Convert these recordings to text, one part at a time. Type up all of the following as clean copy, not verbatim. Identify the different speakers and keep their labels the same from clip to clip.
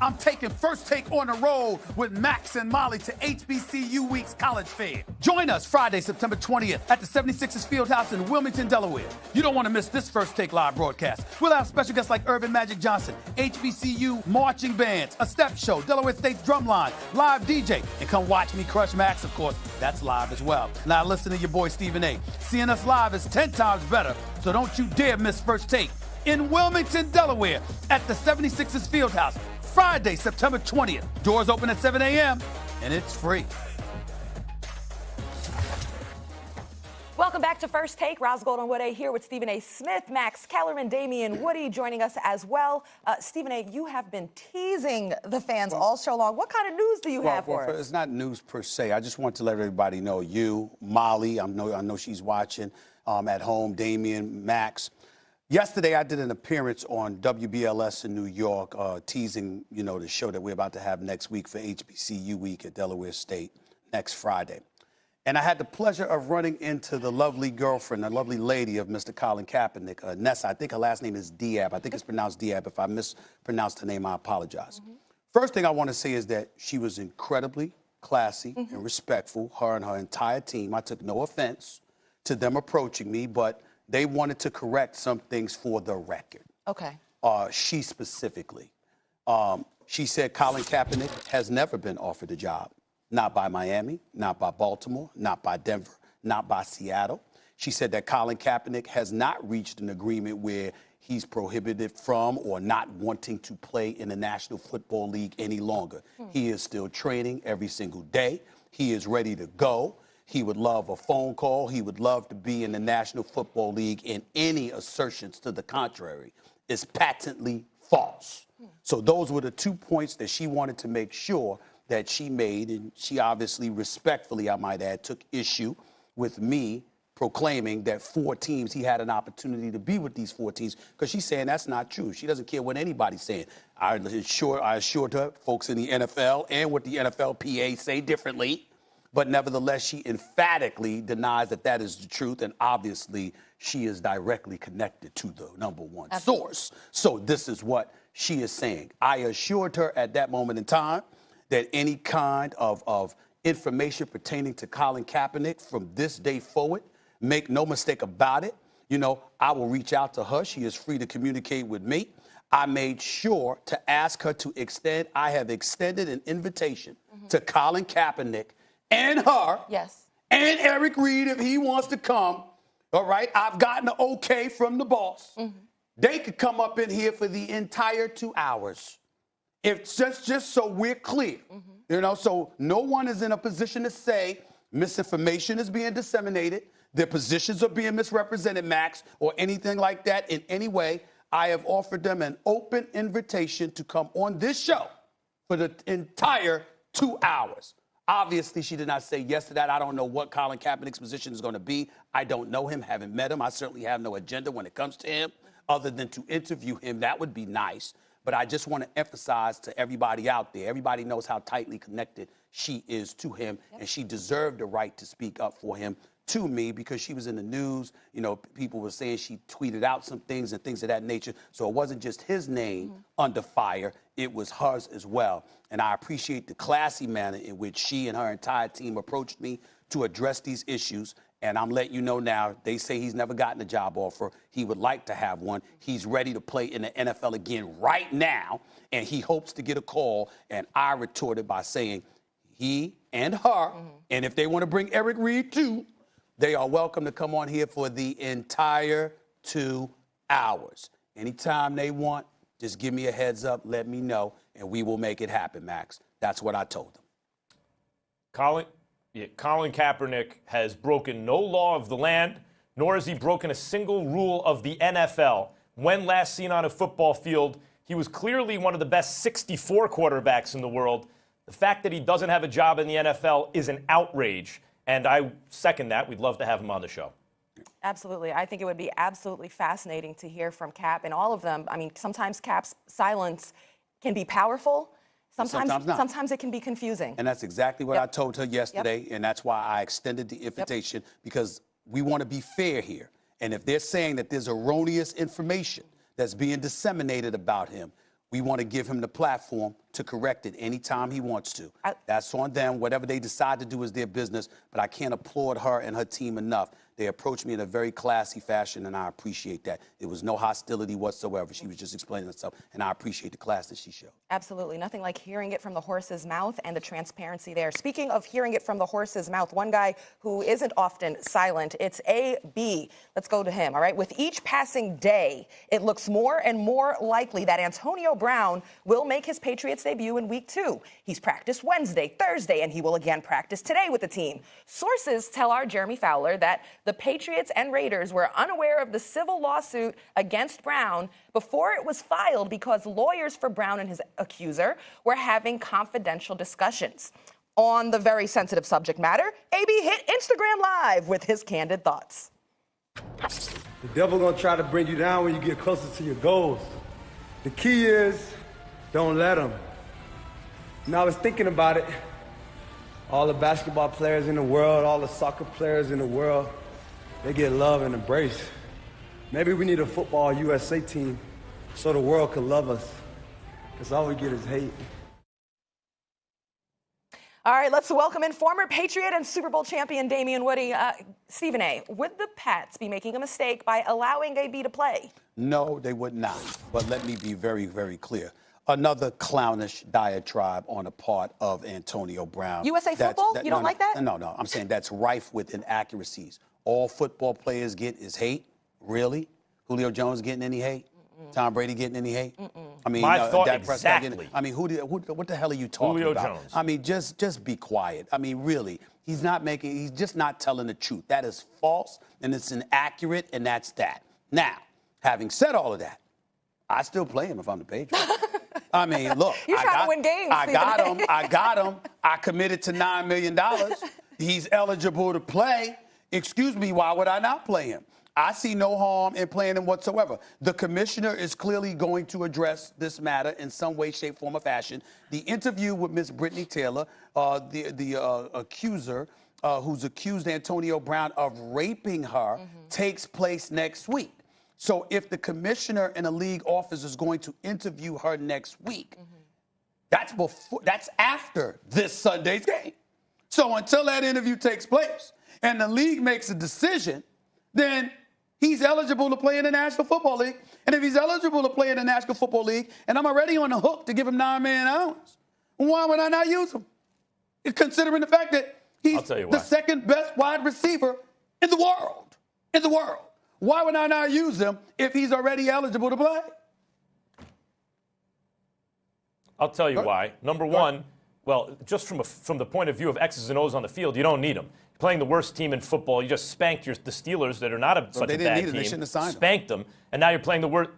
Speaker 1: I'm taking First Take on the road with Max and Molly to HBCU Week's College Fair. Join us Friday, September 20th at the 76ers Fieldhouse in Wilmington, Delaware. You don't want to miss this First Take live broadcast. We'll have special guests like Irvin Magic Johnson, HBCU marching bands, a step show, Delaware State's drumline, live DJ, and come watch me crush Max, of course. That's live as well. Now listen to your boy Stephen A. Seeing us live is 10 times better, so don't you dare miss First Take in Wilmington, Delaware at the 76ers Fieldhouse, Friday, September 20th. Doors open at 7 a.m. and it's free.
Speaker 2: Welcome back to First Take. Roz Goldenwood here with Stephen A. Smith, Max Kellerman, Damian Woody joining us as well. Stephen A., you have been teasing the fans all show long. What kind of news do you have for us?
Speaker 1: It's not news per se. I just want to let everybody know, you, Molly, I know she's watching at home, Damian, Max. Yesterday, I did an appearance on WBLS in New York, teasing, the show that we're about to have next week for HBCU Week at Delaware State next Friday. And I had the pleasure of running into the lovely girlfriend, the lovely lady of Mr. Colin Kaepernick, Nessa. I think her last name is Diab. I think it's pronounced Diab. If I mispronounced her name, I apologize. First thing I want to say is that she was incredibly classy and respectful, her and her entire team. I took no offense to them approaching me, but they wanted to correct some things for the record.
Speaker 2: Okay.
Speaker 1: She specifically. She said Colin Kaepernick has never been offered a job. Not by Miami, not by Baltimore, not by Denver, not by Seattle. She said that Colin Kaepernick has not reached an agreement where he's prohibited from or not wanting to play in the National Football League any longer. He is still training every single day. He is ready to go. He would love a phone call. He would love to be in the National Football League, and any assertions to the contrary is patently false. So those were the 2 points that she wanted to make sure that she made, and she obviously respectfully, I might add, took issue with me proclaiming that 4 teams, he had an opportunity to be with these 4 teams, because she's saying that's not true. She doesn't care what anybody's saying. I assured her, folks in the NFL and what the NFLPA say differently, but nevertheless, she emphatically denies that that is the truth, and obviously, she is directly connected to the number one source. So this is what she is saying. I assured her at that moment in time that any kind of information pertaining to Colin Kaepernick from this day forward, make no mistake about it, I will reach out to her. She is free to communicate with me. I made sure to ask her to extend. I have extended an invitation to Colin Kaepernick and her and Eric Reed if he wants to come. All right, I've gotten an okay from the boss. They could come up in here for the entire 2 hours. If just so we're clear, so no one is in a position to say misinformation is being disseminated, their positions are being misrepresented, Max, or anything like that in any way. I have offered them an open invitation to come on this show for the entire 2 hours. Obviously, she did not say yes to that. I don't know what Colin Kaepernick's position is going to be. I don't know him, haven't met him. I certainly have no agenda when it comes to him other than to interview him. That would be nice. But I just want to emphasize to everybody out there, everybody knows how tightly connected she is to him, and she deserved the right to speak up for him to me because she was in the news. People were saying she tweeted out some things and things of that nature. So it wasn't just his name under fire, it was hers as well. And I appreciate the classy manner in which she and her entire team approached me to address these issues. And I'm letting you know now, they say he's never gotten a job offer. He would like to have one. He's ready to play in the NFL again right now, and he hopes to get a call. And I retorted by saying he and her, and if they want to bring Eric Reed too, they are welcome to come on here for the entire 2 hours. Anytime they want, just give me a heads up, let me know, and we will make it happen, Max. That's what I told them.
Speaker 3: Colin Kaepernick has broken no law of the land, nor has he broken a single rule of the NFL. When last seen on a football field, he was clearly one of the best 64 quarterbacks in the world. The fact that he doesn't have a job in the NFL is an outrage, and I second that. We'd love to have him on the show.
Speaker 2: Absolutely. I think it would be absolutely fascinating to hear from Cap and all of them. I mean, sometimes Cap's silence can be powerful. Sometimes it can be confusing.
Speaker 1: And that's exactly what I told her yesterday, and that's why I extended the invitation, because we want to be fair here. And if they're saying that there's erroneous information that's being disseminated about him, we want to give him the platform to to correct it anytime he wants to. That's on them. Whatever they decide to do is their business, but I can't applaud her and her team enough. They approached me in a very classy fashion, and I appreciate that. There was no hostility whatsoever. She was just explaining herself, and I appreciate the class that she showed.
Speaker 2: Absolutely. Nothing like hearing it from the horse's mouth and the transparency there. Speaking of hearing it from the horse's mouth, one guy who isn't often silent, it's AB. Let's go to him, all right? With each passing day, it looks more and more likely that Antonio Brown will make his Patriots debut in Week 2. He's practiced Wednesday, Thursday, and he will again practice today with the team. Sources tell our Jeremy Fowler that the Patriots and Raiders were unaware of the civil lawsuit against Brown before it was filed because lawyers for Brown and his accuser were having confidential discussions. On the very sensitive subject matter, AB hit Instagram Live with his candid thoughts.
Speaker 4: The devil gonna try to bring you down when you get closer to your goals. The key is, don't let him. And I was thinking about it. All the basketball players in the world, all the soccer players in the world, they get love and embrace. Maybe we need a football USA team so the world can love us. Because all we get is hate.
Speaker 2: All right, let's welcome in former Patriot and Super Bowl champion Damien Woody. Stephen A., would the Pats be making a mistake by allowing AB to play?
Speaker 1: No, they would not. But let me be very, very clear. Another clownish diatribe on the part of Antonio Brown.
Speaker 2: USA football? You don't like that?
Speaker 1: No. I'm saying that's rife with inaccuracies. All football players get is hate. Really? Julio Jones getting any hate? Tom Brady getting any hate? I mean,
Speaker 3: My thought
Speaker 1: Dak Prescott
Speaker 3: exactly.
Speaker 1: I mean, what the hell are you talking
Speaker 3: Julio
Speaker 1: about?
Speaker 3: Jones.
Speaker 1: I mean, just be quiet. I mean, really, he's just not telling the truth. That is false, and it's inaccurate, and that's that. Now, having said all of that, I still play him if I'm the Patriots. I mean, look.
Speaker 2: You're trying to win games,
Speaker 1: I got him. I committed to $9 million. He's eligible to play. Excuse me, why would I not play him? I see no harm in playing him whatsoever. The commissioner is clearly going to address this matter in some way, shape, form, or fashion. The interview with Miss Brittany Taylor, the accuser who's accused Antonio Brown of raping her, takes place next week. So if the commissioner and a league office is going to interview her next week, that's after this Sunday's game. So until that interview takes place and the league makes a decision, then he's eligible to play in the National Football League. And if he's eligible to play in the National Football League, and I'm already on the hook to give him $9 million, why would I not use him? Considering the fact that he's the second best wide receiver in the world. Why would I not use him if he's already eligible to play?
Speaker 3: I'll tell you why. Number one, well, just from the point of view of X's and O's on the field, you don't need them. You're playing the worst team in football. You just spanked the Steelers that are not such a bad team.
Speaker 1: They shouldn't have signed
Speaker 3: spanked them, and now you're playing the worst.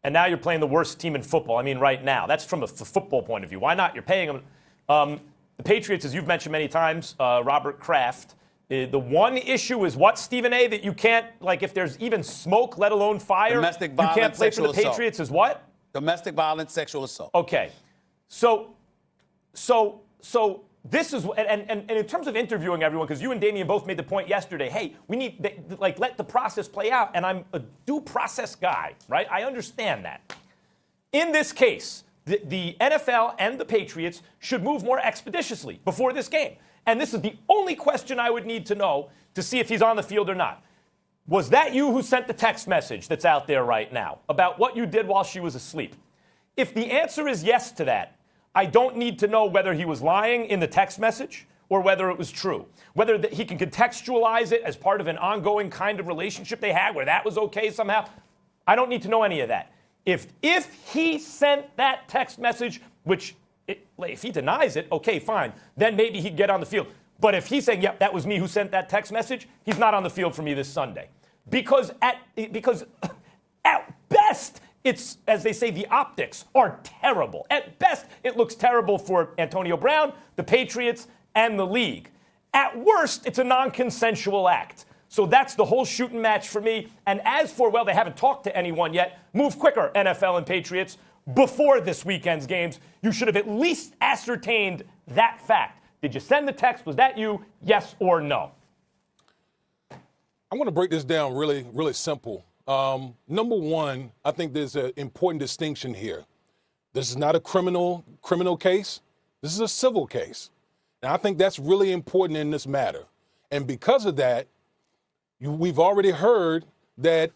Speaker 3: And now you're playing the worst team in football. I mean, right now. That's from the football point of view. Why not? You're paying them. The Patriots, as you've mentioned many times, Robert Kraft. The one issue is what, Stephen A., that you can't, like, if there's even smoke, let alone fire,
Speaker 1: domestic violence,
Speaker 3: you can't play for the Patriots
Speaker 1: assault.
Speaker 3: Is what?
Speaker 1: Domestic violence, sexual assault.
Speaker 3: Okay. So this is, and in terms of interviewing everyone, because you and Damien both made the point yesterday, hey, we need, let the process play out, and I'm a due process guy, right? I understand that. In this case, the NFL and the Patriots should move more expeditiously before this game. And this is the only question I would need to know to see if he's on the field or not. Was that you who sent the text message that's out there right now about what you did while she was asleep? If the answer is yes to that, I don't need to know whether he was lying in the text message or whether it was true. Whether he can contextualize it as part of an ongoing kind of relationship they had where that was okay somehow. I don't need to know any of that. If he sent that text message, which if he denies it, okay, fine. Then maybe he'd get on the field. But if he's saying, yep, that was me who sent that text message, he's not on the field for me this Sunday. Because at best, it's, as they say, the optics are terrible. At best, it looks terrible for Antonio Brown, the Patriots, and the league. At worst, it's a non-consensual act. So that's the whole shooting match for me. And as for, well, they haven't talked to anyone yet, move quicker, NFL and Patriots. Before this weekend's games, you should have at least ascertained that fact. Did you send the text? Was that you? Yes or no?
Speaker 5: I'm going to break this down really, really simple. Number one, I think there's an important distinction here. This is not a criminal case. This is a civil case. And I think that's really important in this matter. And because of that, we've already heard that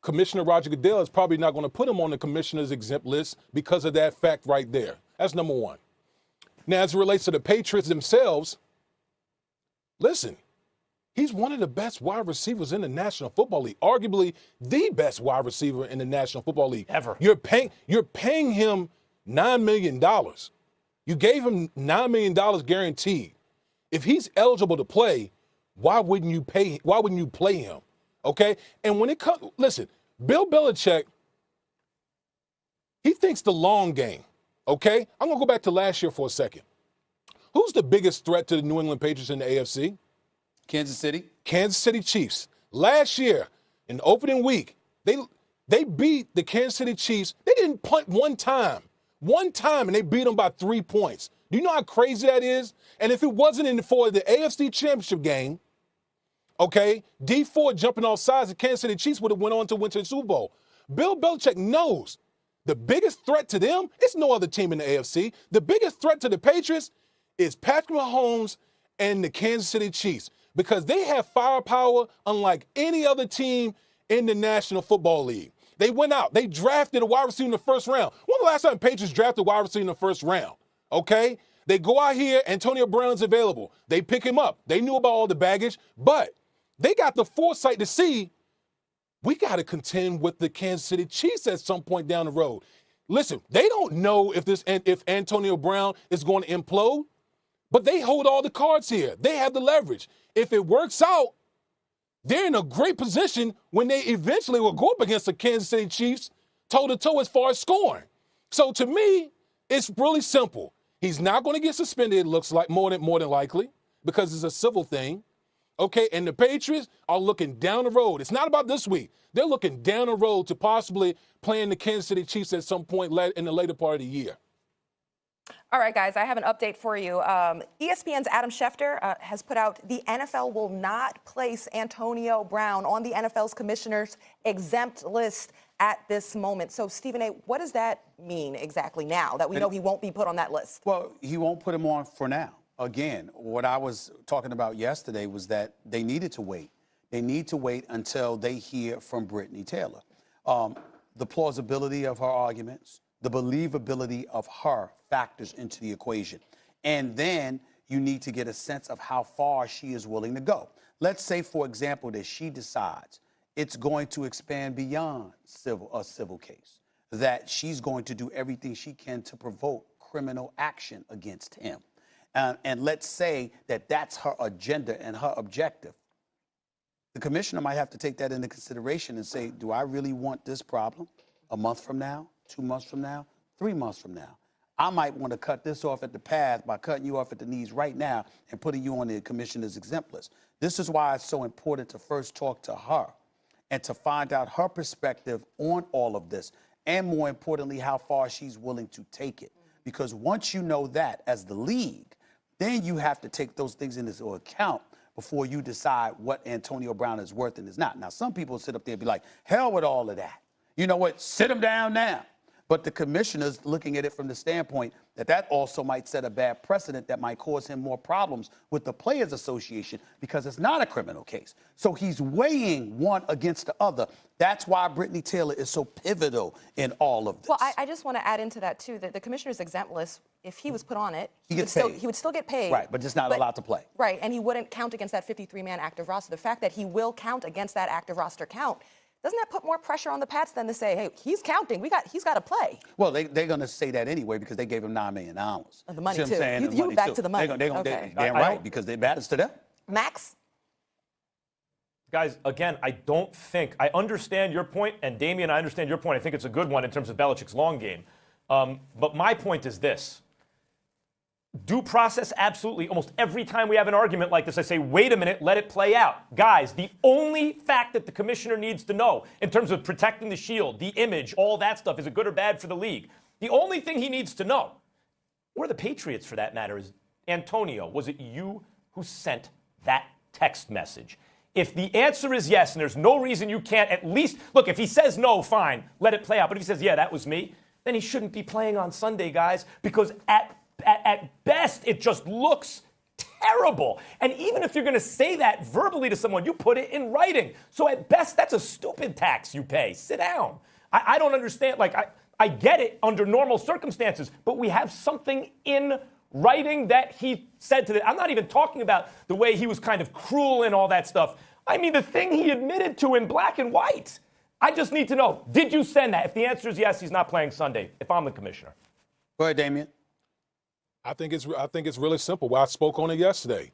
Speaker 5: Commissioner Roger Goodell is probably not going to put him on the commissioner's exempt list because of that fact right there. That's number one. Now, as it relates to the Patriots themselves, listen, he's one of the best wide receivers in the National Football League, arguably the best wide receiver in the National Football League.
Speaker 3: Ever.
Speaker 5: You're paying him $9 million. You gave him $9 million guaranteed. If he's eligible to play, why wouldn't you play him? Okay? And when it comes, listen, Bill Belichick, he thinks the long game. Okay? I'm going to go back to last year for a second. Who's the biggest threat to the New England Patriots in the AFC?
Speaker 1: Kansas City?
Speaker 5: Kansas City Chiefs. Last year, in the opening week, they beat the Kansas City Chiefs. They didn't punt one time, and they beat them by 3 points. Do you know how crazy that is? And if it wasn't for the AFC Championship game, okay, D Ford jumping off sides, the Kansas City Chiefs would have went on to win to the Super Bowl. Bill Belichick knows the biggest threat to them is no other team in the AFC. The biggest threat to the Patriots is Patrick Mahomes and the Kansas City Chiefs because they have firepower unlike any other team in the National Football League. They went out. They drafted a wide receiver in the first round. When was the last time the Patriots drafted a wide receiver in the first round? Okay? They go out here, Antonio Brown's available. They pick him up. They knew about all the baggage, but they got the foresight to see we got to contend with the Kansas City Chiefs at some point down the road. Listen, they don't know if Antonio Brown is going to implode, but they hold all the cards here. They have the leverage. If it works out, they're in a great position when they eventually will go up against the Kansas City Chiefs toe-to-toe as far as scoring. So to me, it's really simple. He's not going to get suspended, it looks like, more than likely, because it's a civil thing. Okay, and the Patriots are looking down the road. It's not about this week. They're looking down the road to possibly playing the Kansas City Chiefs at some point in the later part of the year.
Speaker 2: All right, guys, I have an update for you. ESPN's Adam Schefter has put out the NFL will not place Antonio Brown on the NFL's commissioner's exempt list at this moment. So, Stephen A., what does that mean exactly now that we know he won't be put on that list?
Speaker 1: Well, he won't put him on for now. Again, what I was talking about yesterday was that they needed to wait. They need to wait until they hear from Brittany Taylor. The plausibility of her arguments, the believability of her factors into the equation. And then you need to get a sense of how far she is willing to go. Let's say, for example, that she decides it's going to expand beyond a civil case, that she's going to do everything she can to provoke criminal action against him. And let's say that that's her agenda and her objective. The commissioner might have to take that into consideration and say, do I really want this problem a month from now, 2 months from now, 3 months from now? I might want to cut this off at the path by cutting you off at the knees right now and putting you on the commissioner's exempt list. This is why it's so important to first talk to her and to find out her perspective on all of this, and more importantly, how far she's willing to take it. Because once you know that as the league, then you have to take those things into account before you decide what Antonio Brown is worth and is not. Now, some people sit up there and be like, hell with all of that. You know what? Sit him down now. But the commissioner's looking at it from the standpoint that also might set a bad precedent that might cause him more problems with the Players Association because it's not a criminal case. So he's weighing one against the other. That's why Brittany Taylor is so pivotal in all of this.
Speaker 2: Well, I just want to add into that, too, that the commissioner's exempt list, if he was put on it, he would still get paid.
Speaker 1: Right, but just not allowed to play.
Speaker 2: Right, and he wouldn't count against that 53-man active roster. The fact that he will count against that active roster count, doesn't that put more pressure on the Pats than to say, hey, he's counting, he's got to play?
Speaker 1: Well, they're going to say that anyway because they gave him $9 million.
Speaker 2: The money,
Speaker 1: too.
Speaker 2: You back to the money.
Speaker 1: They're right, because it matters to them.
Speaker 2: Max?
Speaker 3: Guys, again, I understand your point, and Damian, I understand your point. I think it's a good one in terms of Belichick's long game. But my point is this. Due process, absolutely. Almost every time we have an argument like this, I say, wait a minute, let it play out. Guys, the only fact that the commissioner needs to know in terms of protecting the shield, the image, all that stuff, is it good or bad for the league? The only thing he needs to know, or the Patriots for that matter, is, Antonio, was it you who sent that text message? If the answer is yes, and there's no reason you can't at least, look, if he says no, fine, let it play out. But if he says, yeah, that was me, then he shouldn't be playing on Sunday, guys, because at best it just looks terrible. And even if you're going to say that verbally to someone, you put it in writing. So at best, that's a stupid tax you pay. Sit down. I don't understand. Like, I get it under normal circumstances, but we have something in writing that he said to the. I'm not even talking about the way he was kind of cruel and all that stuff. I mean, the thing he admitted to in black and white. I just need to know, did you send that? If the answer is yes, he's not playing Sunday, if I'm the commissioner.
Speaker 1: Go ahead, Damian.
Speaker 5: I think it's really simple. Well, I spoke on it yesterday.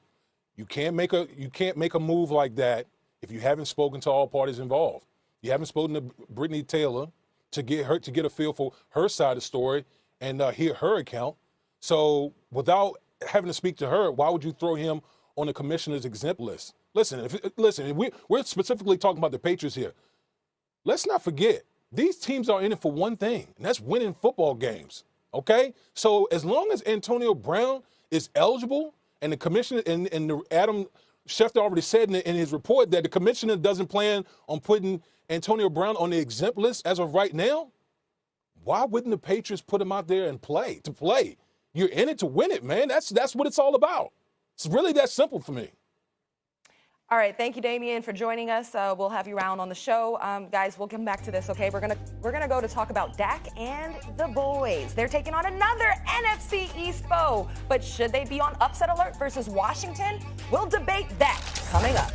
Speaker 5: You can't make a move like that if you haven't spoken to all parties involved. You haven't spoken to Brittany Taylor to get a feel for her side of the story and hear her account. So without having to speak to her, why would you throw him on the commissioner's exempt list? Listen, we're specifically talking about the Patriots here. Let's not forget, these teams are in it for one thing, and that's winning football games. Okay? So as long as Antonio Brown is eligible, and the commissioner and Adam Schefter already said in his report that the commissioner doesn't plan on putting Antonio Brown on the exempt list as of right now, why wouldn't the Patriots put him out there and play? You're in it to win it, man. That's what it's all about. It's really that simple for me.
Speaker 2: All right, thank you, Damian, for joining us. We'll have you around on the show. Guys, we'll come back to this, okay? We're gonna go to talk about Dak and the boys. They're taking on another NFC East foe, but should they be on upset alert versus Washington? We'll debate that coming up.